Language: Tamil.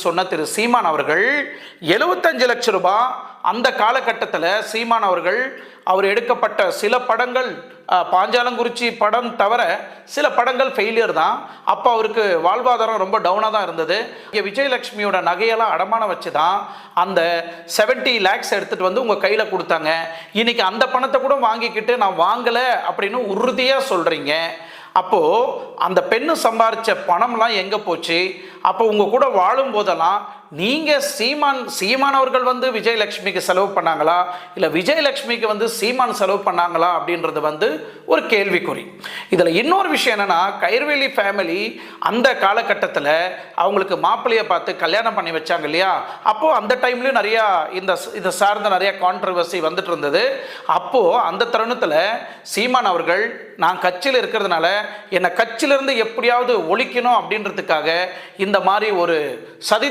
சொன்ன திரு சீமான் அவர்கள் 75 லட்சம் ரூபாய் அந்த காலகட்டத்தில் சீமான் அவர்கள் அவர் எடுக்கப்பட்ட சில படங்கள் பாஞ்சாலங்குறிச்சி படம் தவிர சில படங்கள் ஃபெயிலியர் தான். அப்போ அவருக்கு வாழ்வாதாரம் ரொம்ப டவுனாக தான் இருந்தது. இங்கே விஜயலட்சுமியோட நகையெல்லாம் அடமானம் வச்சு தான் அந்த 70 lakhs எடுத்துகிட்டு வந்து உங்கள் கையில் கொடுத்தாங்க. இன்றைக்கி அந்த பணத்தை கூட வாங்கிக்கிட்டு நான் வாங்கலை அப்படின்னு உறுதியாக சொல்கிறீங்க. அப்போது அந்த பெண்ணு சம்பாரித்த பணம்லாம் எங்கே போச்சு? அப்போ உங்கள் கூட வாழும் போதெல்லாம் நீங்கள் சீமான் அவர்கள் வந்து விஜயலட்சுமிக்கு செலவு பண்ணாங்களா, இல்லை விஜயலட்சுமிக்கு வந்து சீமான் செலவு பண்ணாங்களா அப்படின்றது வந்து ஒரு கேள்விக்குறி. இதில் இன்னொரு விஷயம் என்னென்னா, கயிர்வேலி ஃபேமிலி அந்த காலகட்டத்தில் அவங்களுக்கு மாப்பிள்ளையை பார்த்து கல்யாணம் பண்ணி வச்சாங்க இல்லையா? அப்போது அந்த டைம்லேயும் நிறையா இதை சார்ந்த நிறைய கான்ட்ரவர்சி வந்துட்டு இருந்தது. அப்போது அந்த தருணத்தில் சீமான் அவர்கள் நான் கட்சியில் இருக்கிறதுனால என்னை கட்சியிலிருந்து எப்படியாவது ஒழிக்கணும் அப்படின்றதுக்காக இந்த மாதிரி ஒரு சதி